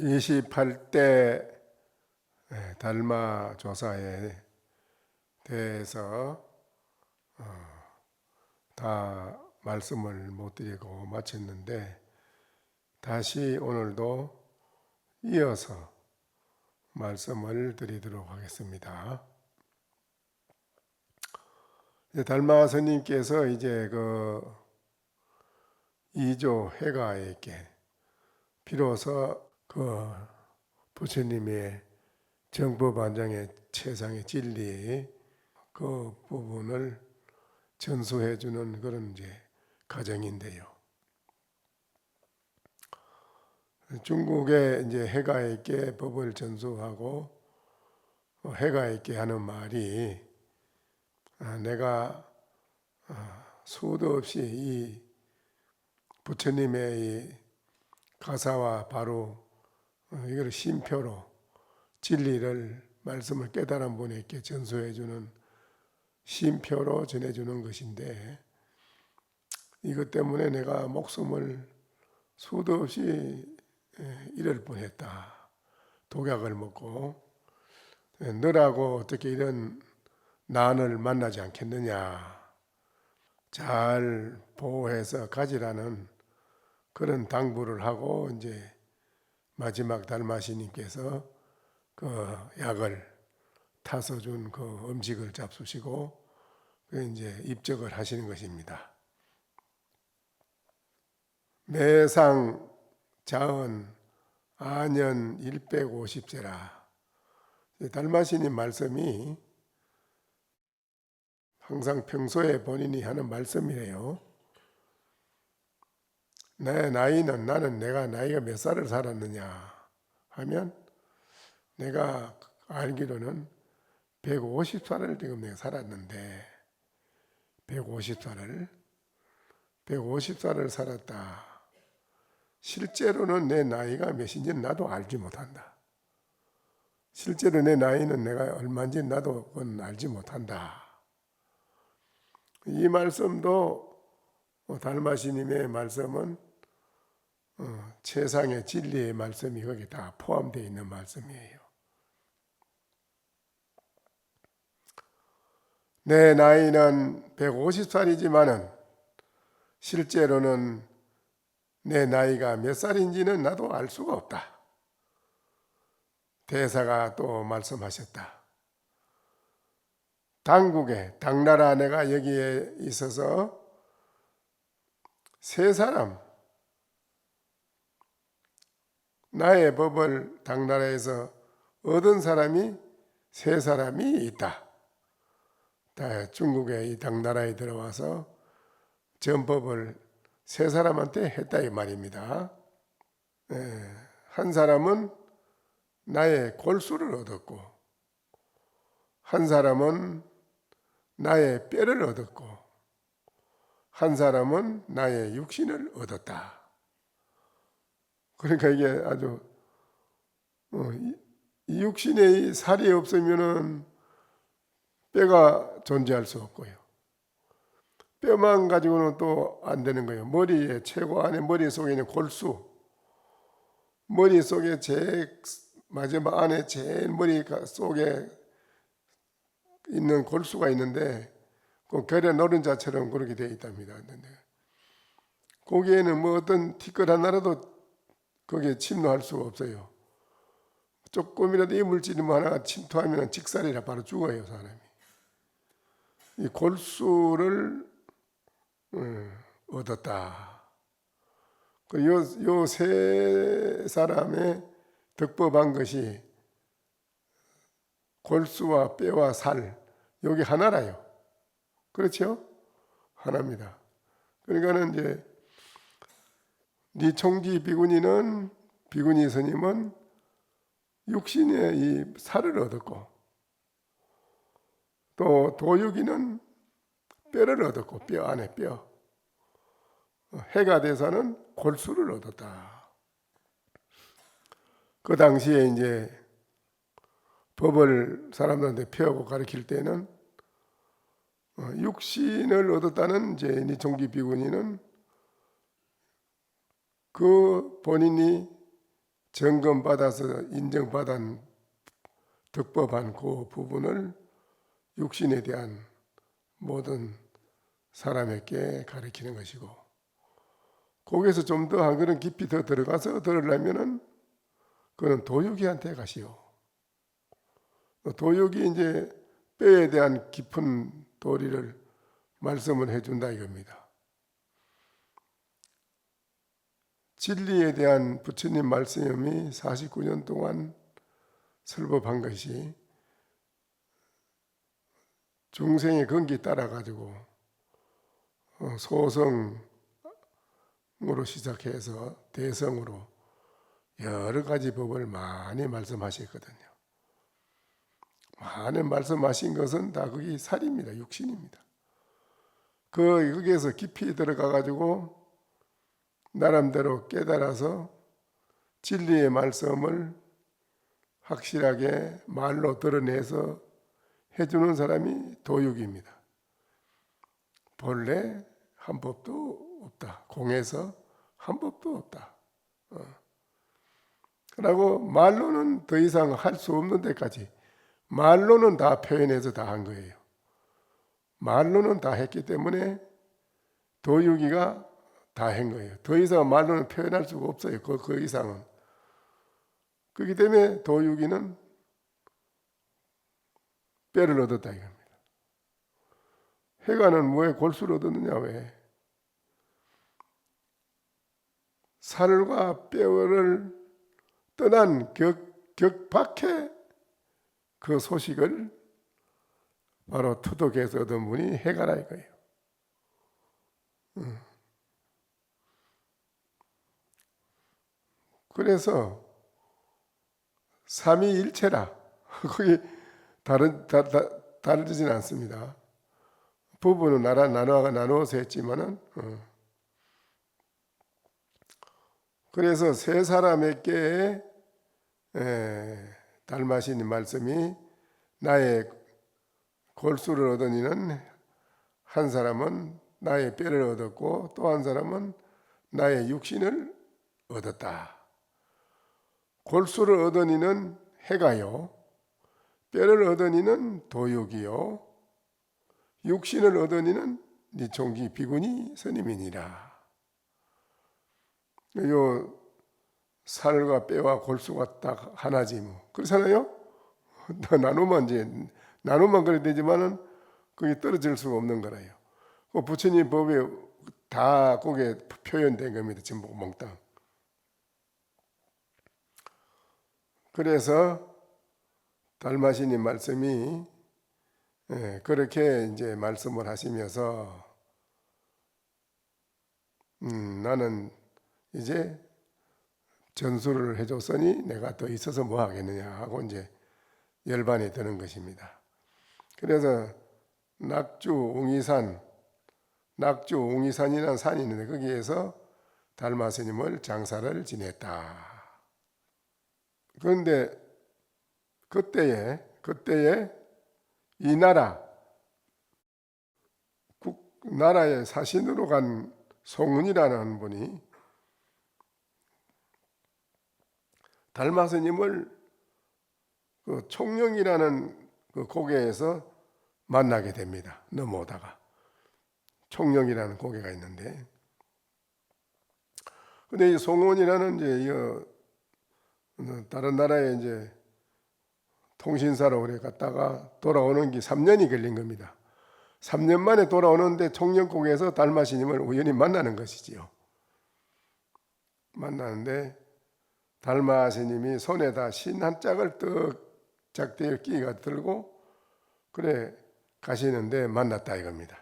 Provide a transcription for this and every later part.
28대 달마 조사에 대해서 다 말씀을 못 드리고 마쳤는데, 다시 오늘도 이어서 말씀을 드리도록 하겠습니다. 달마 스님께서 이제 그 이조 해가에게 비로소 그 부처님의 정법안장의 최상의 진리 그 부분을 전수해 주는 그런 이제 과정인데요. 중국의 이제 해가에게 법을 전수하고 해가에게 하는 말이, 내가 수도 없이 이 부처님의 이 가사와 바로 이걸 심표로 진리를 말씀을 깨달은 분에게 전수해 주는 심표로 전해주는 것인데, 이것 때문에 내가 목숨을 수도 없이 잃을 뻔했다. 독약을 먹고 너라고 어떻게 이런 난을 만나지 않겠느냐, 잘 보호해서 가지라는 그런 당부를 하고, 이제 마지막 달마시님께서 그 약을 타서 준 그 음식을 잡수시고 이제 입적을 하시는 것입니다. 매상 자언 아년 150세라. 달마시님 말씀이 항상 평소에 본인이 하는 말씀이래요. 내 나이는, 나는 내가 나이가 몇 살을 살았느냐 하면, 내가 알기로는 150살을 지금 내가 살았는데, 150살을 살았다. 실제로는 내 나이가 몇인지는 나도 알지 못한다. 실제로 내 나이는 내가 얼마인지 나도 그건 알지 못한다. 이 말씀도 달마시님의 말씀은 최상의 진리의 말씀이 거기 다 포함되어 있는 말씀이에요. 내 나이는 150살이지만은 실제로는 내 나이가 몇 살인지는 나도 알 수가 없다. 대사가 또 말씀하셨다. 당국에, 당나라 내가 여기에 있어서 세 사람, 나의 법을 당나라에서 얻은 사람이 세 사람이 있다. 중국의 이 당나라에 들어와서 전법을 세 사람한테 했다 이 말입니다. 한 사람은 나의 골수를 얻었고, 한 사람은 나의 뼈를 얻었고, 한 사람은 나의 육신을 얻었다. 그러니까 이게 아주 이 육신에 살이 없으면은 뼈가 존재할 수 없고요. 뼈만 가지고는 또 안 되는 거예요. 머리에 최고 안에 머릿속에 있는 골수, 머릿속에 제일 마지막 안에 제일 머리 속에 있는 골수가 있는데, 그 결의 노른자처럼 그렇게 되어 있답니다. 거기에는 뭐 어떤 티끌 하나라도 거기에 침노할 수가 없어요. 조금이라도 이물질이 뭐 하나가 침투하면 직살이라 바로 죽어요, 사람이. 이 골수를 얻었다. 요 세 사람의 덕법한 것이 골수와 뼈와 살, 여기 하나라요. 그렇죠? 하나입니다. 그러니까는 이제 니총지 비구니 스님은 육신의 이 살을 얻었고, 또 도유기는 뼈를 얻었고, 뼈 안에 뼈. 해가대사는 골수를 얻었다. 그 당시에 이제 법을 사람들한테 펴고 가르칠 때는 육신을 얻었다는 이제 니총지 비구니는 그 본인이 점검받아서 인정받은 덕법한 그 부분을 육신에 대한 모든 사람에게 가르치는 것이고, 거기에서 좀 더 한 그런 깊이 더 들어가서 들으려면은 그건 도유기한테 가시오. 도유기 이제 뼈에 대한 깊은 도리를 말씀을 해준다 이겁니다. 진리에 대한 부처님 말씀이 49년 동안 설법한 것이 중생의 건기 따라 가지고 소성으로 시작해서 대성으로 여러 가지 법을 많이 말씀하셨거든요. 많은 말씀하신 것은 다 그게 살입니다. 육신입니다. 거기에서 깊이 들어가 가지고 나름대로 깨달아서 진리의 말씀을 확실하게 말로 드러내서 해주는 사람이 도육입니다. 본래 한 법도 없다. 공에서 한 법도 없다. 그러고 말로는 더 이상 할 수 없는 데까지 말로는 다 표현해서 다 한 거예요. 말로는 다 했기 때문에 도유기가 다 한 거예요. 더 이상 말로는 표현할 수가 없어요. 그 이상은. 그렇기 때문에 도유기는 뼈를 얻었다 이겁니다. 해가는 왜 골수를 얻었느냐 왜? 살과 뼈를 떠난 격박해 그 소식을 바로 투독해서 얻은 분이 해가라 이거예요. 그래서 삼위일체라 거기 다르진 않습니다. 부부는 나누어서 했지만은 그래서 세 사람에게 달마신 말씀이 나의 골수를 얻으니는 한 사람은 나의 뼈를 얻었고 또 한 사람은 나의 육신을 얻었다. 골수를 얻으니는 해가요, 뼈를 얻으니는 도육이요, 육신을 얻으니는 니총기 비구니 스님이니라. 요 살과 뼈와 골수가 딱 하나지 뭐. 그렇잖아요? 나누면 그래야 되지만은 그게 떨어질 수가 없는 거라요. 그 부처님 법에 다 거기에 표현된 겁니다. 전부 몽땅. 그래서 달마시님 말씀이 그렇게 이제 말씀을 하시면서 나는 이제 전수를 해줬으니 내가 더 있어서 뭐 하겠느냐 하고 이제 열반이 드는 것입니다. 그래서 낙주웅이산이라는 산이 있는데 거기에서 달마스님을 장사를 지냈다. 그런데 그때에 이 나라의 사신으로 간 송은이라는 분이 달마스님을 그 총령이라는 그 고개에서 만나게 됩니다. 넘어오다가 총령이라는 고개가 있는데, 근데 이 송은이라는 이제 다른 나라에 이제 통신사로 오래 갔다가 돌아오는 게 3년이 걸린 겁니다. 3년 만에 돌아오는데 총령국에서 달마스님을 우연히 만나는 것이지요. 만나는데 달마스님이 손에다 신 한 짝을 떡 작대에 끼가 들고 그래 가시는데 만났다 이겁니다.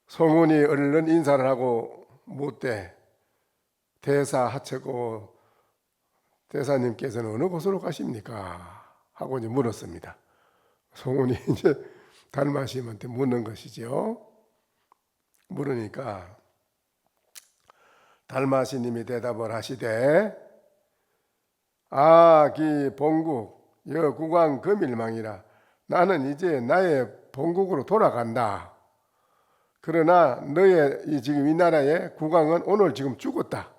송은이 얼른 인사를 하고 묻되 대사하처고 대사님께서는 어느 곳으로 가십니까? 하고 이제 물었습니다. 송은이 이제 달마스님한테 묻는 것이죠. 물으니까 달마스님이 대답을 하시되 기 본국 여국왕 금일망이라 나는 이제 나의 본국으로 돌아간다. 그러나 너의 지금 이 나라의 국왕은 오늘 지금 죽었다.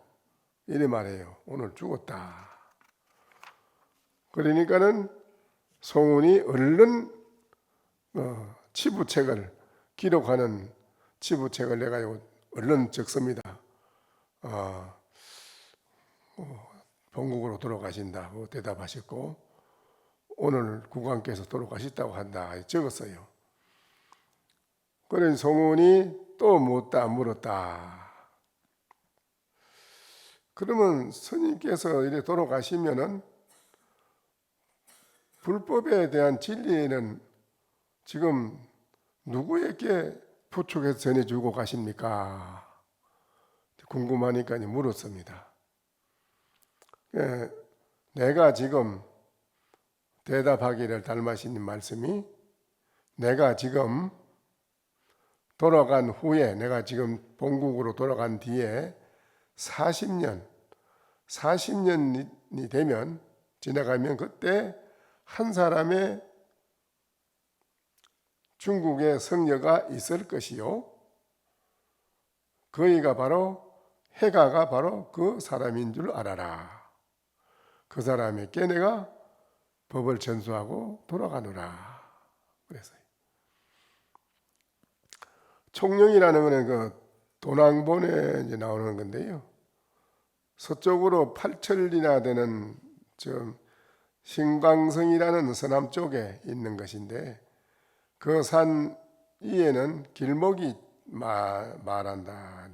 이래 말해요. 오늘 죽었다. 그러니까는 송은이 얼른 치부책을 기록하는 치부책을 내가 얼른 적습니다. 본국으로 돌아가신다고 대답하셨고 오늘 국왕께서 돌아가셨다고 한다 적었어요. 그런 송은이 또 물었다. 그러면 스님께서 이래 돌아가시면은 불법에 대한 진리는 지금 누구에게 부축해서 전해주고 가십니까? 궁금하니까 물었습니다. 내가 지금 대답하기를 달마시님 말씀이 내가 지금 돌아간 후에 내가 지금 본국으로 돌아간 뒤에 40년이 되면 지나가면 그때 한 사람의 중국의 성녀가 있을 것이요. 그이가 바로 해가가 바로 그 사람인 줄 알아라. 그 사람에게 내가 법을 전수하고 돌아가노라. 그랬어요. 총령이라는 것은 그 도낭본에 이제 나오는 건데요. 서쪽으로 8천리나 되는 신광성이라는 서남 쪽에 있는 것인데 그 산 위에는 길목이 말한다.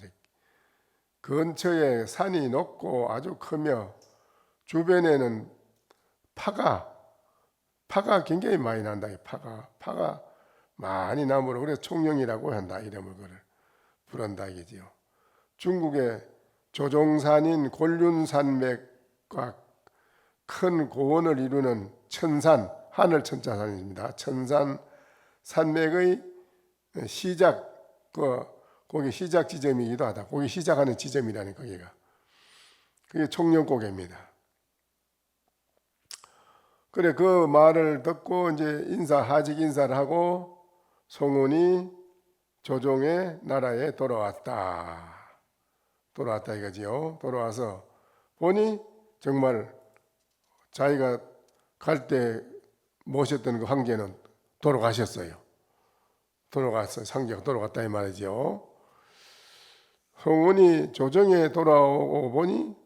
근처에 산이 높고 아주 크며 주변에는 파가 굉장히 많이 난다. 파가 많이 나므로 그래서 총령이라고 한다. 이름을 부른다 이게지요. 중국의 조종산인 곤륜산맥과 큰 고원을 이루는 천산, 하늘 천자산입니다. 천산 산맥의 시작, 거기 시작 지점이기도 하다. 거기 시작하는 지점이라는 거기가. 그게 총령고개입니다. 그래 그 말을 듣고 이제 하직 인사를 하고 송은이 조종의 나라에 돌아왔다 이거지요. 돌아와서 보니 정말 자기가 갈 때 모셨던 그 황제는 돌아가셨어요. 상제가 돌아갔다 이 말이죠. 송은이 조정에 돌아오고 보니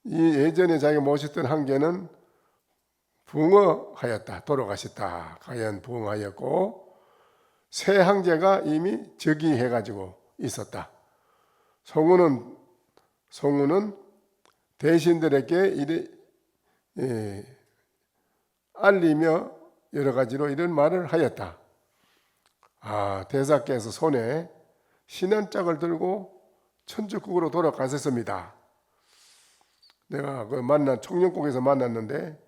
이 예전에 자기가 모셨던 황제는 붕어하였다. 돌아가셨다. 가연 붕어하였고 새 황제가 이미 즉위해가지고 있었다. 송은은 대신들에게 알리며 여러 가지로 이런 말을 하였다. 대사께서 손에 신한짝을 들고 천주국으로 돌아가셨습니다. 내가 총령국에서 만났는데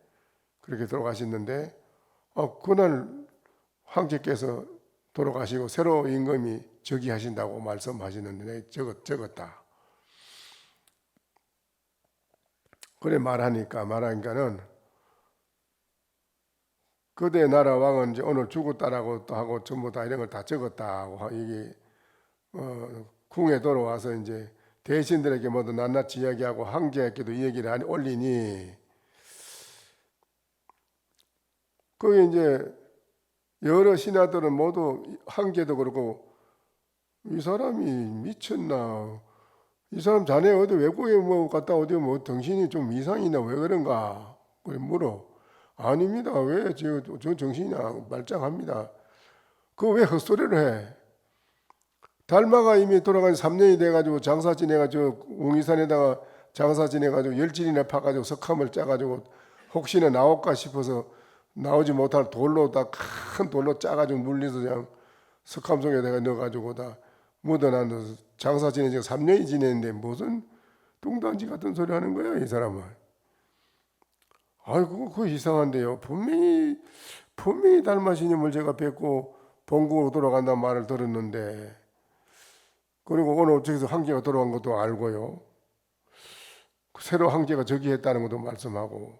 그렇게 돌아가셨는데 그날 황제께서 돌아가시고 새로 임금이 즉위하신다고 말씀하시는데 내가 적었다. 그래 말하니까는 그대 나라 왕은 이제 오늘 죽었다라고 또 하고 전부 다 이런 걸 다 적었다고 이게 궁에 돌아와서 이제 대신들에게 모두 낱낱이 이야기하고 황제에게도 이 얘기를 올리니 그게 이제 여러 신하들은 모두 황제도 그렇고 이 사람이 미쳤나? 이 사람 자네 어디 외국에 갔다 어디 정신이 좀 이상이나 왜 그런가? 그래 물어. 아닙니다. 왜 저 정신이 말짱합니다. 그거 왜 헛소리를 해? 달마가 이미 돌아간 3년이 돼가지고 장사 지내가지고 웅이산에다가 장사 지내가지고 열진이나 파가지고 석함을 짜가지고 혹시나 나올까 싶어서 나오지 못할 돌로 큰 돌로 짜가지고 물려서 그냥 석함 속에다가 넣어가지고 다 묻어놔서 장사 지낸 지가 3년이 지냈는데 무슨 뚱딴지 같은 소리 하는 거야 이 사람은. 아이고 그거 이상한데요. 분명히 달마시님을 제가 뵙고 본국으로 돌아간다는 말을 들었는데 그리고 오늘 저기서 황제가 돌아간 것도 알고요. 새로 황제가 즉위했다는 것도 말씀하고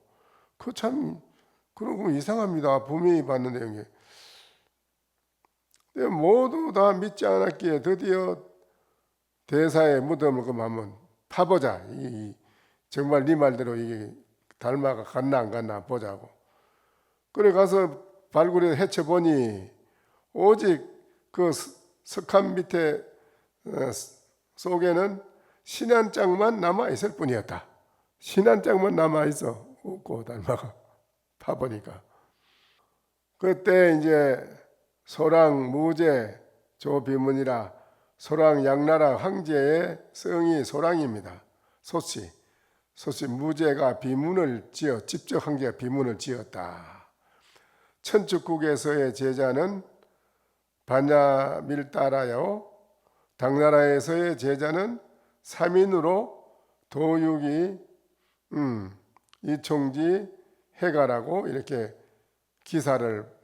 그 참 그런 거 이상합니다. 분명히 봤는데 이게 모두 다 믿지 않았기에 드디어 대사의 무덤을 그럼 한번 파보자. 정말 네 말대로 이게 달마가 갔나 안 갔나 보자고. 그래 가서 발굴해 헤쳐보니 오직 그 석함 밑에 속에는 신한짝만 남아있을 뿐이었다. 신한짝만 남아있어. 없고 달마가 파보니까. 그때 이제 소랑 무제 조비문이라 소랑 양나라 황제의 성이 소랑입니다. 소씨 무제가 비문을 지어 직접 황제가 비문을 지었다. 천축국에서의 제자는 바냐밀따라요. 당나라에서의 제자는 3인으로 도육이 이총지 해가라고 이렇게 기사를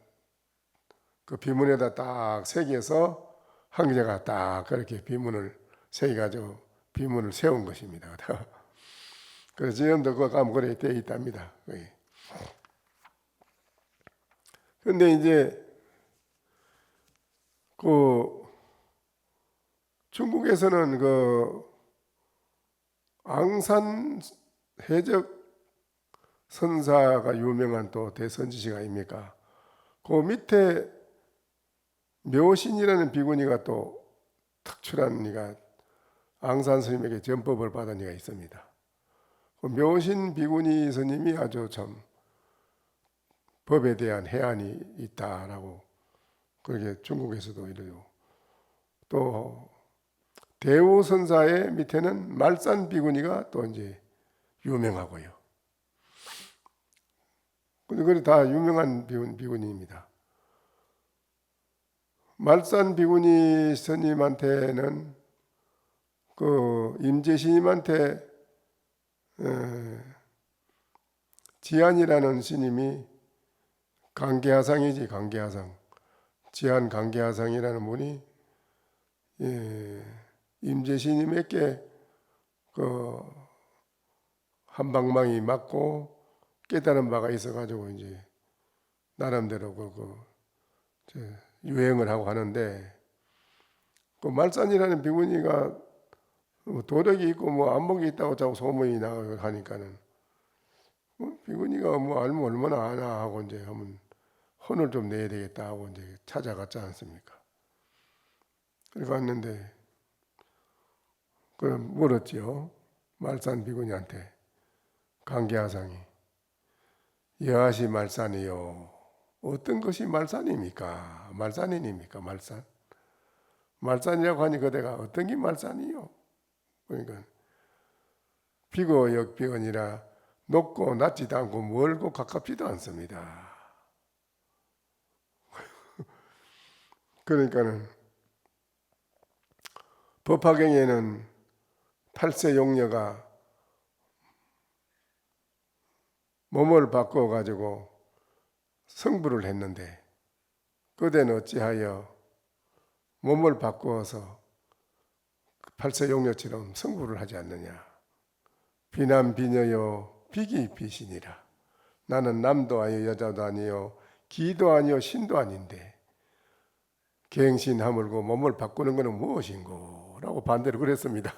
그 비문에다 딱 새겨서 황제가 딱 그렇게 비문을 새겨가지고 비문을 세운 것입니다. 그래서 지금도 그 가면 그래 되어 있답니다. 근데 이제 그 중국에서는 그 앙산 해적 선사가 유명한 또 대선지식 아닙니까? 그 밑에 묘신이라는 비구니가 또 특출한 이가 앙산 스님에게 전법을 받은 이가 있습니다. 그 묘신 비구니 스님이 아주 참 법에 대한 해안이 있다라고 그렇게 중국에서도 이래요. 또 대우 선사의 밑에는 말산 비구니가 또 이제 유명하고요. 그게 다 유명한 비구니입니다. 말산 비구니 스님한테는 그 임재스님한테 지안이라는 스님이 강계하상이지 강계하상. 지안 강계하상이라는 분이 임재스님에게 그 한방망이 맞고 깨달은 바가 있어가지고 이제 나름대로 유행을 하고 하는데 그 말산이라는 비구니가 도력이 있고 뭐 안목이 있다고 자꾸 소문이 나고 하니까는 비구니가 뭐 알면 얼마나 아나 하고 이제 하면 혼을 좀 내야 되겠다 하고 이제 찾아갔지 않습니까? 그래 갔는데 그럼 물었지요. 말산 비구니한테 강계하상이 여하시 말산이요. 어떤 것이 말산입니까? 말산인입니까? 말산이라고 하니 그대가 어떤 게 말산이요? 그러니까 비고 역비원이라 높고 낮지도 않고 멀고 가깝지도 않습니다. 그러니까는 법화경에는 8세 용녀가 몸을 바꿔 가지고 성불을 했는데 그대는 어찌하여 몸을 바꾸어서 8세 용녀처럼 성불을 하지 않느냐. 비남 비녀요 비기 비신이라. 나는 남도 아니요 여자도 아니요 기도 아니요 신도 아닌데 갱신 하물고 몸을 바꾸는 것은 무엇인고 라고 반대로 그랬습니다.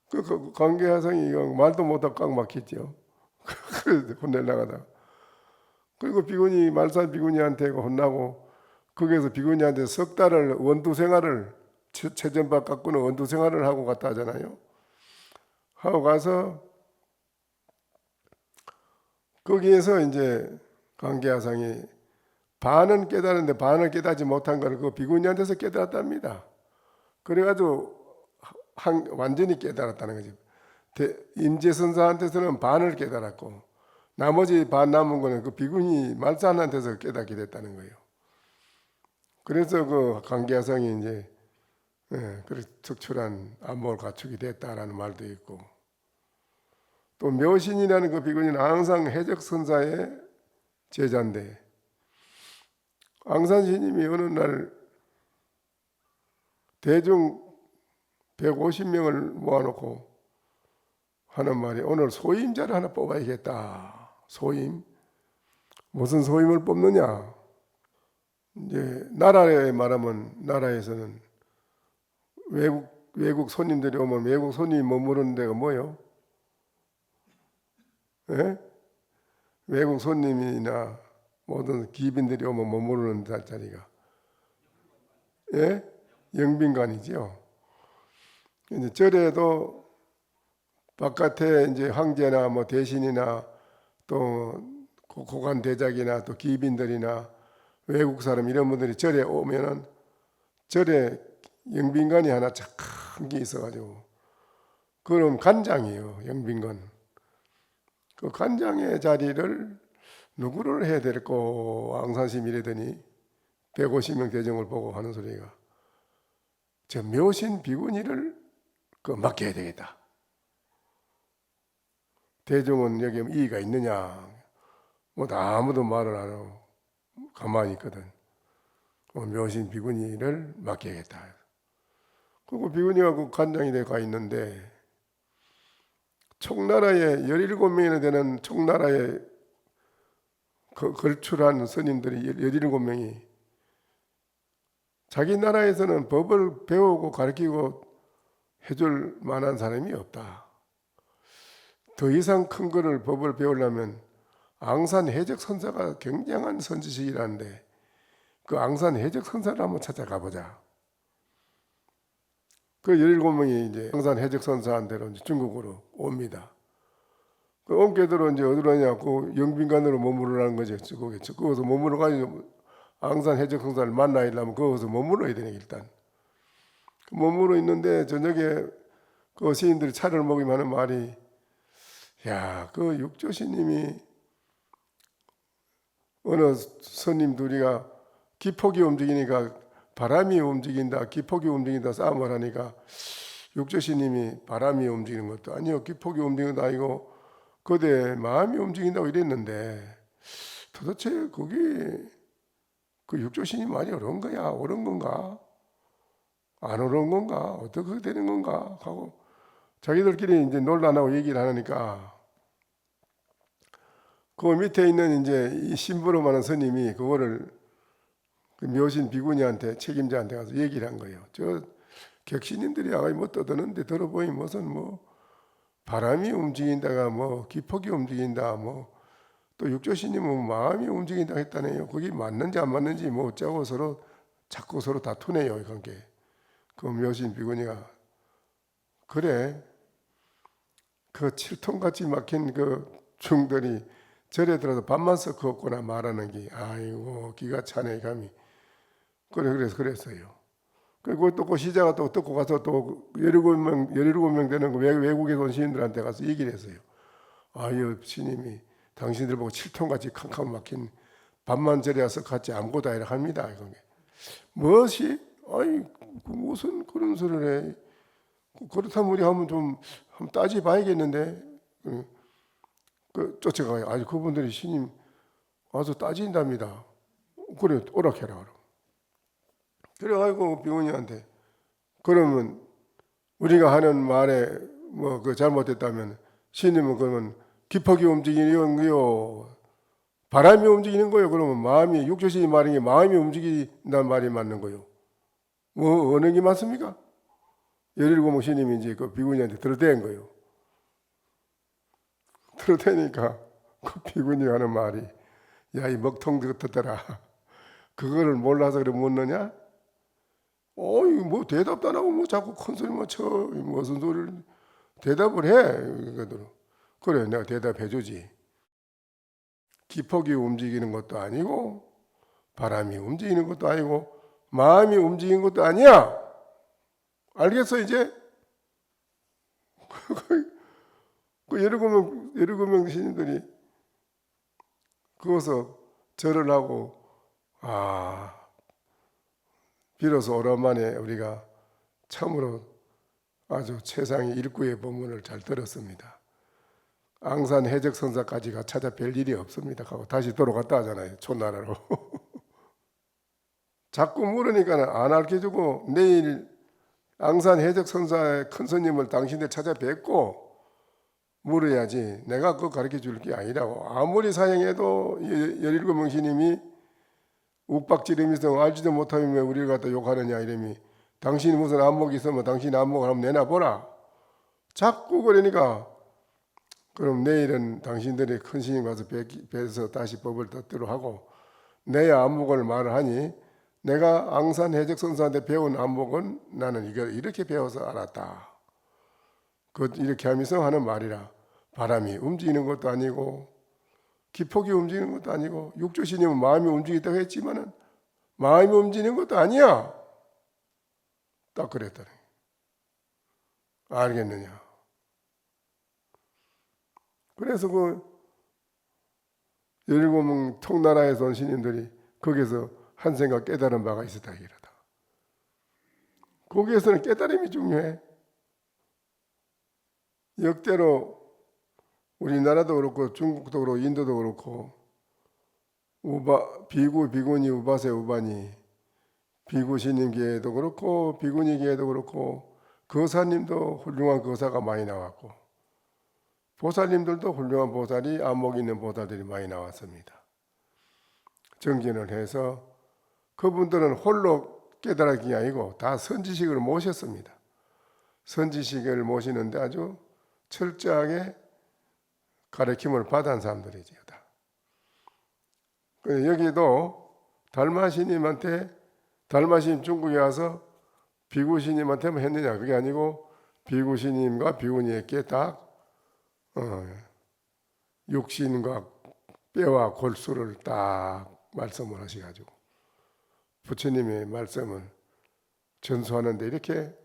그 관계하성이 말도 못하고 꽉 막혔죠. 그래서 혼내려가다가 그리고 비구니 말산 비구니한테 혼나고 거기에서 비구니한테 석 달을 원두 생활을 최전박 갖고는 원두 생활을 하고 갔다 하잖아요. 하고 가서 거기에서 이제 관계하상이 반은 깨달았는데 반을 깨닫지 못한 걸 그 비구니한테서 깨달았답니다. 그래가지고 완전히 깨달았다는 거지. 임재선사한테서는 반을 깨달았고 나머지 반 남은 거는 그 비구니 말산한테서 깨닫게 됐다는 거예요. 그래서 그 관계하상이 이제 그런 특출한 안목을 갖추게 됐다라는 말도 있고 또 묘신이라는 그 비구니는 항상 해적선사의 제자인데 앙산스님이 어느 날 대중 150명을 모아놓고 하는 말이 오늘 소임자를 하나 뽑아야겠다. 소임. 무슨 소임을 뽑느냐? 이제 나라에 말하면 나라에서는 외국 손님들이 오면 외국 손님이 머무르는 데가 뭐요? 예? 외국 손님이나 모든 기빈들이 오면 머무르는 자리가 예? 영빈관이지요. 이제 절에도 바깥에 이제 황제나 뭐 대신이나 또 고관 대작이나 또 기빈들이나 외국 사람 이런 분들이 절에 오면은 절에 영빈관이 하나 큰 게 있어가지고 그럼 간장이에요. 영빈관. 그 간장의 자리를 누구를 해야 될까 앙산심 이래더니 150명 대정을 보고 하는 소리가 저 묘신 비구니를 그 맡겨야 되겠다. 대중은 여기 이의가 있느냐? 뭐 아무도 말을 안 하고 가만히 있거든. 묘신 비구니를 맡겨야겠다. 그리고 비구니가 그 간장이 가 있는데 총나라에 17명이나 되는 총나라에 걸출한 스님들이 17명이 자기 나라에서는 법을 배우고 가르치고 해줄 만한 사람이 없다. 더 이상 큰 거를 법을 배우려면 앙산 해적 선사가 굉장한 선지식이라는데 그 앙산 해적 선사를 한번 찾아가 보자. 그 17명이 이제 앙산 해적 선사한테로 중국으로 옵니다. 그 옮게들어 이제 어디로 하냐고 영빈관으로 머무르라는 거죠. 거기서 머무러 가지고 앙산 해적 선사를 만나려면 거기서 머물러야 되네 일단. 머무러 있는데 저녁에 그 시인들이 차를 먹으면 하는 말이 야, 그 육조스님이 어느 스님 둘이가 기폭이 움직이니까 바람이 움직인다, 기폭이 움직인다 싸움을 하니까 육조스님이 바람이 움직이는 것도 아니요, 기폭이 움직이는 것도 아니고 그대 마음이 움직인다고 이랬는데 도대체 거기 그 육조스님 말이 옳은 거야, 옳은 건가? 안 옳은 건가? 어떻게 되는 건가? 하고 자기들끼리 이제 논란하고 얘기를 하니까 그 밑에 있는 이제 이 심부름하는 스님이 그거를 그 묘신 비구니한테 책임자한테 가서 얘기를 한 거예요. 저 격신님들이 아가이 뭐 떠드는데 들어보니 무슨 뭐 바람이 움직인다가 뭐 기폭이 움직인다 뭐 또 육조신님은 마음이 움직인다 했다네요. 그게 맞는지 안 맞는지 뭐 어쩌고 서로 자꾸 서로 다투네요. 이 관계. 그 묘신 비구니가 그래 그 7톤같이 막힌 그 중들이 절에 들어서 밥만 섞었구나 말하는 게 아이고 기가 차네 감이 그래서 그랬어요. 그리고 또 그 시자가 또 듣고 가서 또 17명 되는 그 외국에서 온 시인들한테 가서 얘기를 했어요. 아유 스님이 당신들 보고 7톤같이 캄캄 막힌 밥만 절에 와서 같이 아무것도 아니라 합니다. 무엇이 아이 무슨 그런 소리를 해. 그렇다면 우리 한번 따지 봐야겠는데 그 쫓아가요. 아니 그분들이 신임 와서 따진답니다. 그래 오락해라 그럼. 그래가지고 비구니한테 그러면 우리가 하는 말에 뭐 그 잘못됐다면 신임은 그러면 기폭이 움직이는 거요, 바람이 움직이는 거요. 그러면 마음이 육조신이 말인 게 마음이 움직인다는 말이 맞는 거요. 뭐 어느 게 맞습니까? 17명 신임이 이제 그 비구니한테 들어댄 거요. 들어대니까 그 비구니가 하는 말이 야 이 먹통 같더라. 그거를 몰라서 그래 묻느냐? 어이 뭐 대답도 안 하고 뭐 자꾸 큰 소리만 쳐. 무슨 소리를 대답을 해. 그래 내가 대답해 주지. 기폭이 움직이는 것도 아니고 바람이 움직이는 것도 아니고 마음이 움직이는 것도 아니야. 알겠어 이제? 그 17명 신인들이 그것을 절을 하고 비로소 오랜만에 우리가 참으로 아주 최상의 일구의 법문을 잘 들었습니다. 앙산 해적선사까지가 찾아뵐 일이 없습니다 하고 다시 돌아갔다 하잖아요. 촌나라로. 자꾸 물으니까 안 알려주고 내일 앙산 해적선사의 큰 스님을 당신들 찾아뵙고 물어야지 내가 그거 가르쳐 줄 게 아니라고. 아무리 사형해도 17명 신임이 욱박지르면서 알지도 못하면 왜 우리를 갖다 욕하느냐 이러니 당신이 무슨 안목이 있으면 당신이 안목을 한번 내놔보라. 자꾸 그러니까 그럼 내일은 당신들이 큰 스님 가서 뵈서 다시 법을 듣도록 하고 내 안목을 말을 하니 내가 앙산 해적 선사한테 배운 안목은 나는 이렇게 배워서 알았다. 이렇게 하면서 하는 말이라. 바람이 움직이는 것도 아니고 기폭이 움직이는 것도 아니고 육조 신임은 마음이 움직이다고 했지만은 마음이 움직이는 것도 아니야. 딱 그랬더니 알겠느냐. 그래서 그 17명 통나라에서 온 신인들이 거기서 한 생각 깨달은 바가 있었다 이러다. 거기에서는 깨달음이 중요해. 역대로 우리나라도 그렇고 중국도 그렇고 인도도 그렇고 비구니 우바세 우바니 비구 신임계에도 그렇고 비구니계에도 그렇고 거사님도 훌륭한 거사가 많이 나왔고 보살님들도 훌륭한 보살이 안목 있는 보살들이 많이 나왔습니다. 정진을 해서 그분들은 홀로 깨달았기 아니고 다 선지식을 모셨습니다. 선지식을 모시는데 아주 철저하게 가르침을 받은 사람들이지요. 여기도 달마스님한테 달마스님 중국에 와서 비구스님한테만 했느냐 그게 아니고 비구스님과 비구니에게 딱 육신과 뼈와 골수를 딱 말씀을 하셔가지고 부처님의 말씀을 전수하는데 이렇게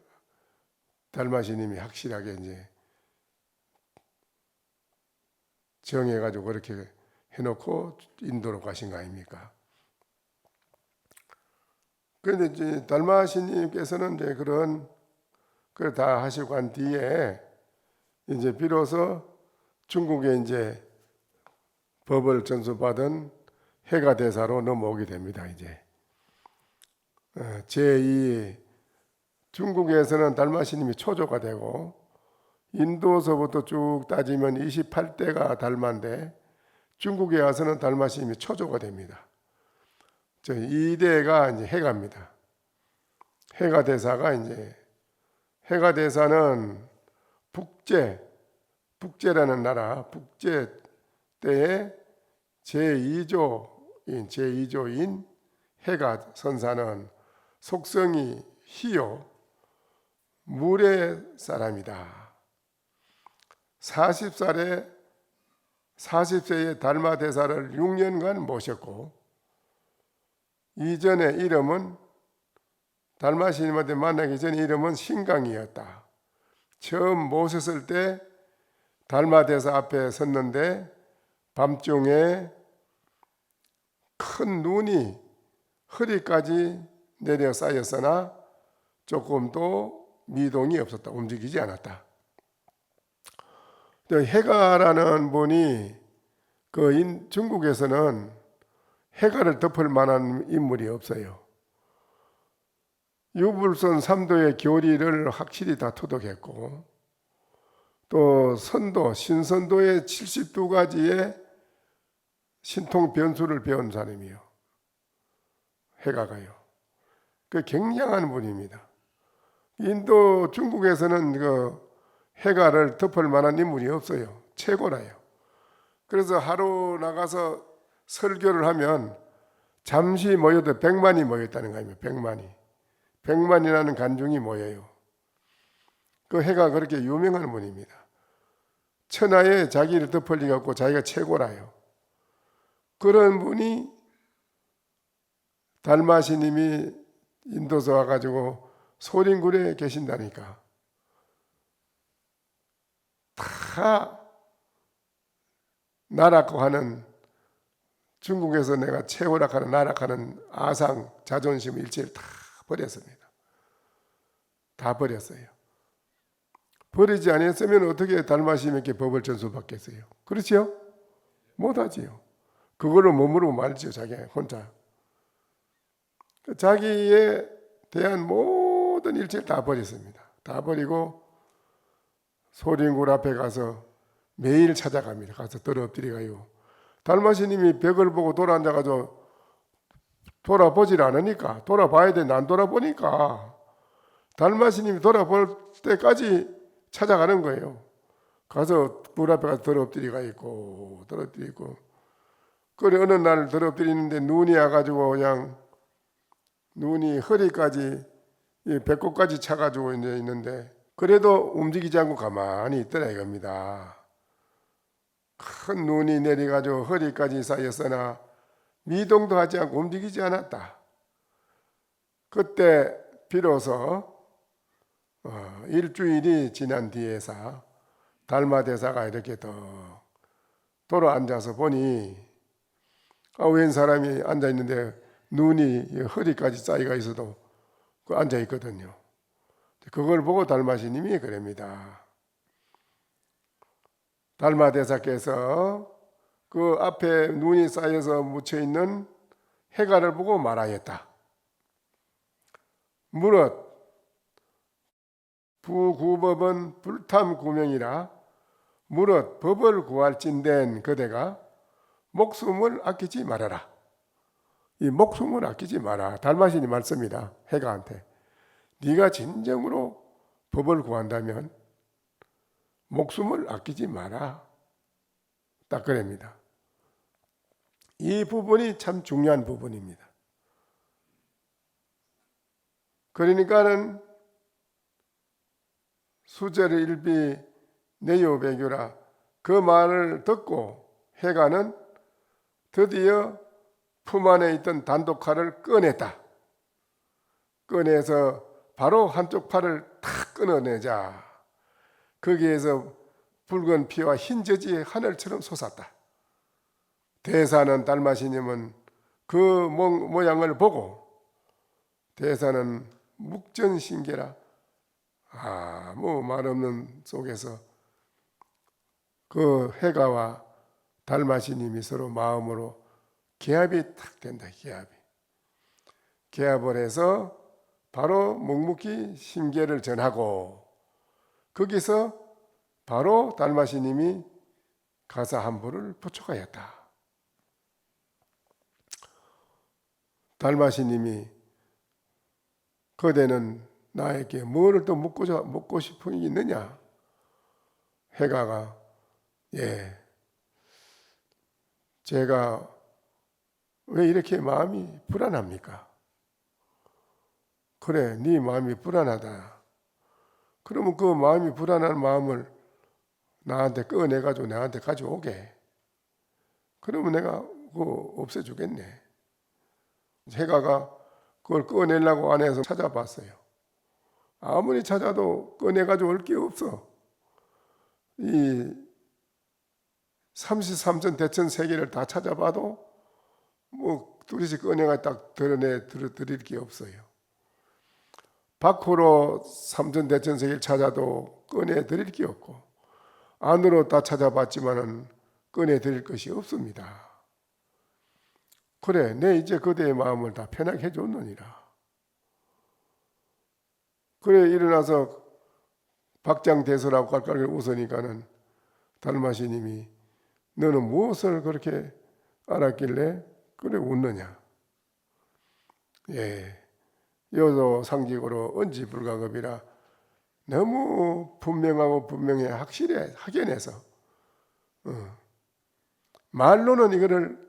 달마스님이 확실하게 이제 정해가지고 그렇게 해놓고 인도로 가신 거 아닙니까? 그런데 이제 달마스님께서는 이제 그걸 다 하시고 한 뒤에 이제 비로소 중국에 이제 법을 전수받은 해가 대사로 넘어오게 됩니다. 이제 제2 중국에서는 달마스님이 초조가 되고 인도서부터 쭉 따지면 28대가 달마인데 중국에 와서는 달마스님이 초조가 됩니다. 2대가 이제 해가입니다. 해가 대사가 이제 해가 대사는 북제라는 나라 북제 때에 제2조인 해가 선사는 속성이 희요 물의 사람이다. 40세의 달마 대사를 6년간 모셨고 이전의 이름은 달마스님한테 만나기 전 이름은 신강이었다. 처음 모셨을 때 달마 대사 앞에 섰는데 밤중에 큰 눈이 허리까지 내려 쌓였으나 조금도 미동이 없었다. 움직이지 않았다. 해가라는 분이 중국에서는 해가를 덮을 만한 인물이 없어요. 유불선 3도의 교리를 확실히 다 토독했고 또 신선도의 72가지의 신통 변수를 배운 사람이요. 해가가요. 그 굉장한 분입니다. 인도 중국에서는 해가를 덮을 만한 인물이 없어요. 최고라요. 그래서 하루 나가서 설교를 하면 잠시 모여도 100만이 모였다는 거예요. 100만이라는 간중이 모여요. 그 해가 그렇게 유명한 분입니다. 천하에 자기를 덮을 리가 없고 자기가 최고라요. 그런 분이 달마스님이 인도서 와가지고 소림굴에 계신다니까. 다 나락고 하는 중국에서 내가 최고라고 나락하는 아상 자존심 일체를 다 버렸습니다. 다 버렸어요. 버리지 않았으면 어떻게 달마스님에게 법을 전수받겠어요? 그렇지요? 못하지요. 그걸로 머무르고 말지요. 자기 혼자. 자기에 대한 모든 일체를 다 버렸습니다. 다 버리고 소림굴 앞에 가서 매일 찾아갑니다. 가서 떨어뜨리가요. 달마스님이 벽을 보고 돌아앉아가지고 돌아보질 않으니까 돌아봐야 되는데 안 돌아보니까 달마시님이 돌아볼 때까지 찾아가는 거예요. 가서 물 앞에 가서 더럽들이가 있고 더럽들이고. 그래 어느 날 더럽들이는데 눈이 와가지고 그냥 눈이 허리까지 배꼽까지 차가지고 이제 있는데 그래도 움직이지 않고 가만히 있더라 이겁니다. 큰 눈이 내려가지고 허리까지 쌓였으나 미동도 하지 않고 움직이지 않았다. 그때 비로소 일주일이 지난 뒤에서 달마대사가 이렇게 더 돌아앉아서 보니 웬 사람이 앉아있는데 눈이 허리까지 쌓여가 있어도 앉아있거든요. 그걸 보고 달마시님이 그럽니다. 달마대사께서 그 앞에 눈이 쌓여서 묻혀있는 해가를 보고 말하였다. 무릇 부구법은 불탐구명이라 무릇 법을 구할진된 그대가 목숨을 아끼지 말아라. 이 목숨을 아끼지 마라. 달마신이 말씀이다. 해가한테. 네가 진정으로 법을 구한다면 목숨을 아끼지 마라. 딱 그럽니다. 이 부분이 참 중요한 부분입니다. 그러니까는 수절일비 내요배교라 그 말을 듣고 해가는 드디어 품 안에 있던 단독칼을 꺼냈다. 꺼내서 바로 한쪽 팔을 탁 끊어내자 거기에서 붉은 피와 흰 젖이 하늘처럼 솟았다. 대사는 달마시님은 그 모양을 보고 대사는 묵전신계라 아무 말 없는 속에서 그 해가와 달마시님이 서로 마음으로 개합이 탁 된다. 개합을 해서 바로 묵묵히 신계를 전하고 거기서 바로 달마시님이 가사 한 부를 부촉하였다. 달마시님이 그대는 나에게 뭐를 또 묻고 싶은 게 있느냐? 해가가 제가 왜 이렇게 마음이 불안합니까? 그래, 네 마음이 불안하다. 그러면 그 마음이 불안한 마음을 나한테 꺼내가지고 나한테 가져오게. 그러면 내가 그거 없애주겠네. 해가가 그걸 꺼내려고 안에서 찾아봤어요. 아무리 찾아도 꺼내가지고 올 게 없어. 이 33전 대천 세계를 다 찾아봐도 뭐 둘이서 꺼내가 딱 드릴 게 없어요. 밖으로 삼전 대천 세계를 찾아도 꺼내 드릴 게 없고 안으로 다 찾아봤지만은 꺼내 드릴 것이 없습니다. 그래, 내 이제 그대의 마음을 다 편하게 해줬느니라. 그래 일어나서 박장대소라고 깔깔 웃으니까는 달마시님이 너는 무엇을 그렇게 알았길래 그래 웃느냐. 여도 상직으로 언지불가급이라 너무 분명하고 분명히 확실해 확연해서 말로는 이거를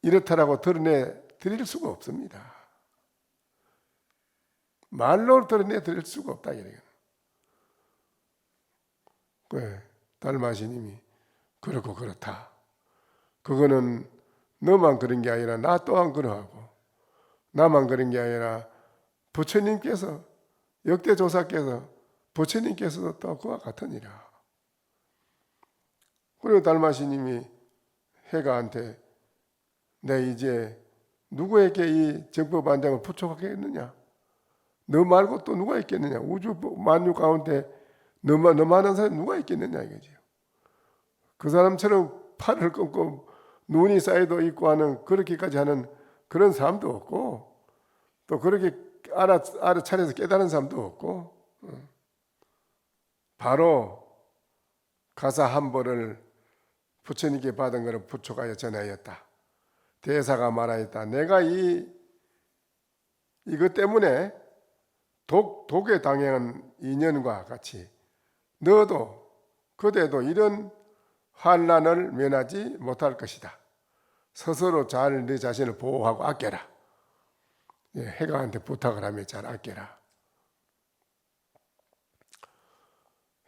이렇다라고 드러내 드릴 수가 없습니다. 말로 드러내 드릴 수가 없다. 달마시님이 그렇고 그렇다. 그거는 너만 그런 게 아니라 나 또한 그러하고 나만 그런 게 아니라 부처님께서 역대조사께서 부처님께서도 또 그와 같으니라. 그리고 달마시님이 해가한테 내 이제 누구에게 이 정법안장을 부촉하겠느냐? 너 말고 또 누가 있겠느냐? 우주 만유 가운데 너만한 사람이 누가 있겠느냐 이거죠. 그 사람처럼 팔을 끊고 눈이 쌓여도 있고 하는 그렇게까지 하는 그런 사람도 없고 또 그렇게 알아차려서 깨달은 사람도 없고 바로 가사 한 벌을 부처님께 받은 것을 부촉하여 전하였다. 대사가 말하였다. 내가 이것 때문에 독에 당한 인연과 같이 너도 그대도 이런 환난을 면하지 못할 것이다. 스스로 잘 네 자신을 보호하고 아껴라. 해가한테 부탁을 하며 잘 아껴라.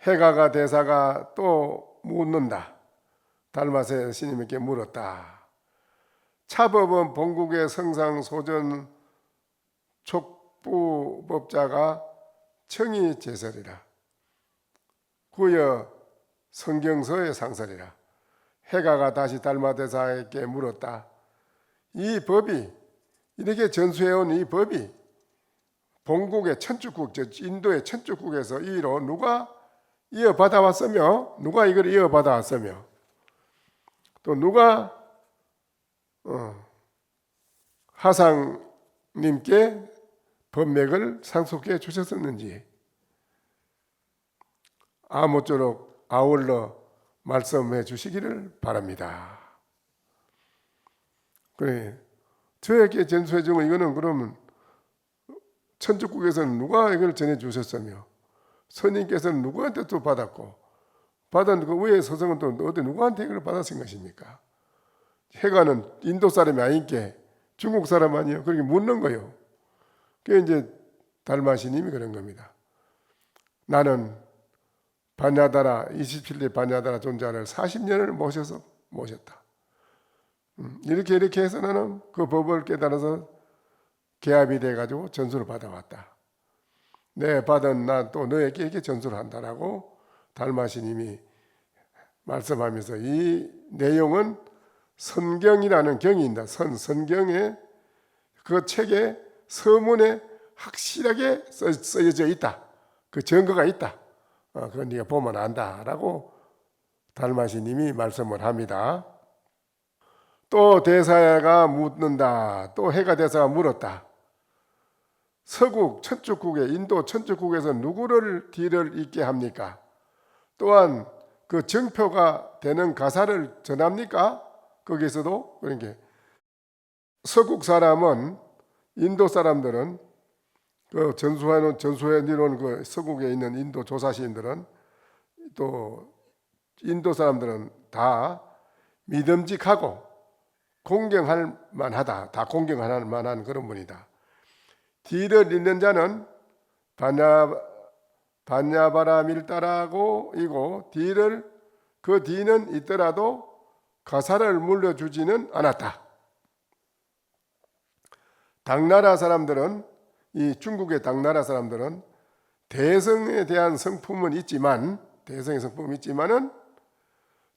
해가가 대사가 또 묻는다. 달마세 스님에게 물었다. 차법은 본국의 성상소전 촉부법자가 청이 제설이라. 구여 성경서의 상설이라. 해가가 다시 달마대사에게 물었다. 이 법이 이렇게 전수해온 이 법이 본국의 천주국, 인도의 천주국에서 이로 누가 이어받아 왔으며 누가 이걸 이어받아 왔으며 또 누가 하상님께 법맥을 상속해 주셨었는지 아무쪼록 아울러 말씀해 주시기를 바랍니다. 그래, 저에게 전수해 준 이거는 그러면 천주국에서는 누가 이걸 전해 주셨으며 스님께서는 누구한테 또 받았고 받은 그 위에 서성은 또 어디 누구한테 이걸 받았은 것입니까? 해가는 인도 사람이 아닌게 중국 사람 아니에요. 그렇게 묻는 거예요. 그게 이제 달마시님이 그런 겁니다. 나는 바냐다라 27대 바냐다라 존자를 40년을 모셨다. 이렇게 해서 나는 그 법을 깨달아서 개합이 돼가지고 전수를 받아왔다. 내 받은 난 또 너에게 이렇게 전수를 한다라고 달마시님이 말씀하면서 이 내용은 선경이라는 경이인다. 선경에 그 책에 서문에 확실하게 써져 있다. 그 증거가 있다. 그건 네가 보면 안다라고 달마시님이 말씀을 합니다. 또 대사가 묻는다. 또 해가 대사가 물었다. 서국 천주국에 인도 천주국에서 누구를 뒤를 잇게 합니까? 또한 그 정표가 되는 가사를 전합니까? 거기서도 그러니까 서국 사람은 인도 사람들은 그 전수해 내려온 그 서국에 있는 인도 조사시인들은 또 인도 사람들은 다 믿음직하고 공경할 만하다. 다 공경할 만한 그런 분이다. 뒤를 잇는 자는 반야바라밀다라고 이고 그 뒤는 있더라도 가사를 물려주지는 않았다. 당나라 사람들은 이 중국의 당나라 사람들은 대성에 대한 성품은 있지만 대성의 성품은 있지만은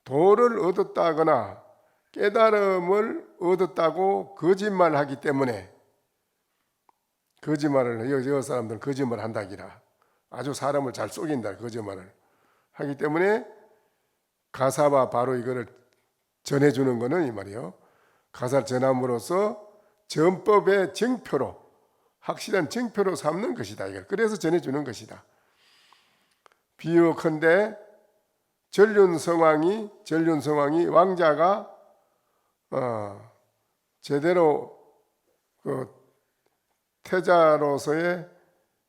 도를 얻었다거나 깨달음을 얻었다고 거짓말하기 때문에 거짓말을 여 사람들은 거짓말을 한다기라 아주 사람을 잘 속인다 거짓말을 하기 때문에 가사와 바로 이거를 전해주는 것은 이 말이요 가사를 전함으로써 전법의 증표로 확실한 증표로 삼는 것이다. 이걸 그래서 전해주는 것이다. 비유컨대 전륜성왕이 왕자가 제대로 그 태자로서의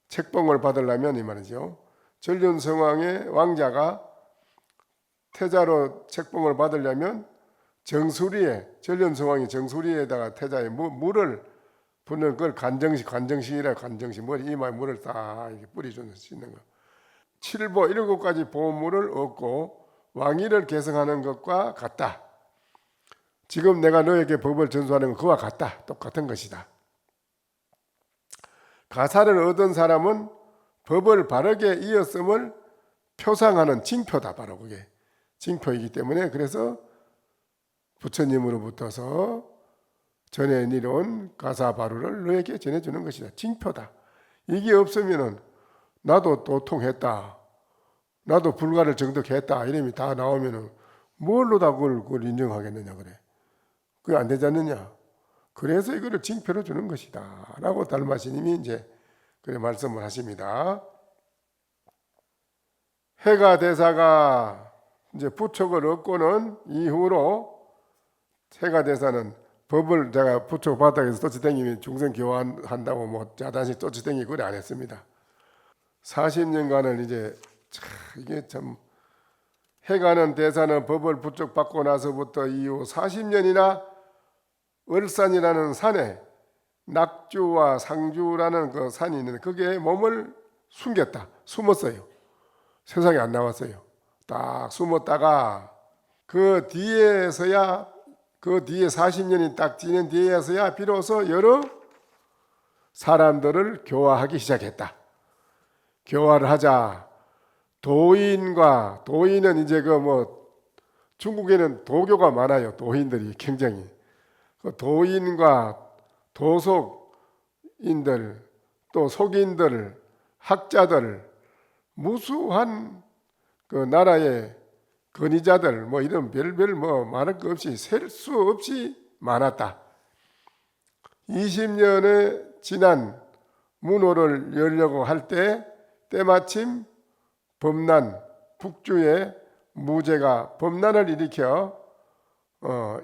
책봉을 받으려면 이 말이죠. 전륜성왕의 왕자가 태자로 책봉을 받으려면 전륜성왕이 정수리에다가 태자의 물을 붓는 걸 관정식이라 관정식 이마에 물을 딱 이렇게 뿌려주는 수 있는 거. 7보 7가지 보물을 얻고 왕위를 계승하는 것과 같다. 지금 내가 너에게 법을 전수하는 건 그와 같다. 똑같은 것이다. 가사를 얻은 사람은 법을 바르게 이었음을 표상하는 징표다. 바로 그게 징표이기 때문에 그래서 부처님으로부터서 전해 내려온 가사 바루를 너에게 전해주는 것이다. 징표다. 이게 없으면은 나도 도통했다. 나도 불가를 정득했다. 이름이 다 나오면은 뭘로 다 그걸 인정하겠느냐 그래. 그게 안 되지 않느냐. 그래서 이거를 징표로 주는 것이다. 라고 달마시님이 이제 그래 말씀을 하십니다. 해가 대사가 이제 부촉을 얻고는 이후로 해가 대사는 법을 제가 부처 바닥에서 쫓아다니면 중생 교환한다고 자단시 쫓아다니고 그래 안 했습니다. 40년간을 이제 이게 참 해가는 대사는 법을 부축받고 나서부터 이후 40년이나 얼산이라는 산에 낙주와 상주라는 그 산이 있는데 거기에 몸을 숨었어요. 세상에 안 나왔어요. 딱 숨었다가 그 뒤에 40년이 딱 지난 뒤에서야 비로소 여러 사람들을 교화하기 시작했다. 교화를 하자 도인은 이제 중국에는 도교가 많아요. 도인들이 굉장히 도인과 도속인들 또 속인들 학자들 무수한 그 나라의 권위자들 이런 별별 말할 것 없이 셀 수 없이 많았다. 20년의 지난 문호를 열려고 할 때 때마침 북주에 무제가 범난을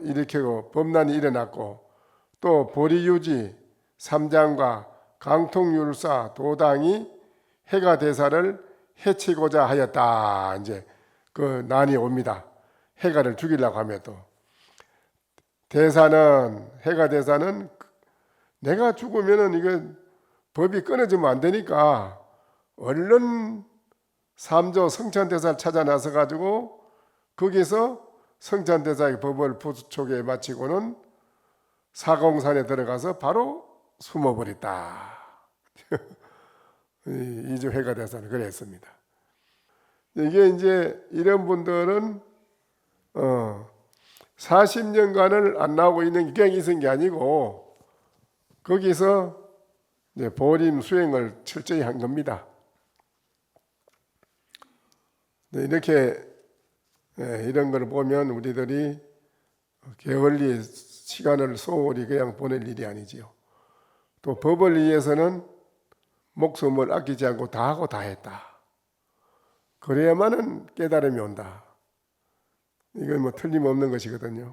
일으키고 범난이 일어났고 또 보리유지 삼장과 강통율사 도당이 해가대사를 해치고자 하였다. 이제 그 난이 옵니다. 해가를 죽이려고 하면 또 해가대사는 내가 죽으면은 이거 법이 끊어지면 안 되니까 얼른 삼조 성찬대사를 찾아 나서 가지고 거기서 성찬대사의 법을 부촉에 마치고는 사공산에 들어가서 바로 숨어버렸다. 이주 해가대사는 그랬습니다. 이게 이제 이런 분들은 40년간을 안 나오고 있는 게 있은 게 아니고 거기서 이제 보림 수행을 철저히 한 겁니다. 이렇게 이런 걸 보면 우리들이 게을리 시간을 소홀히 그냥 보낼 일이 아니지요. 또 법을 위해서는 목숨을 아끼지 않고 다 하고 다 했다. 그래야만은 깨달음이 온다. 이건 틀림없는 것이거든요.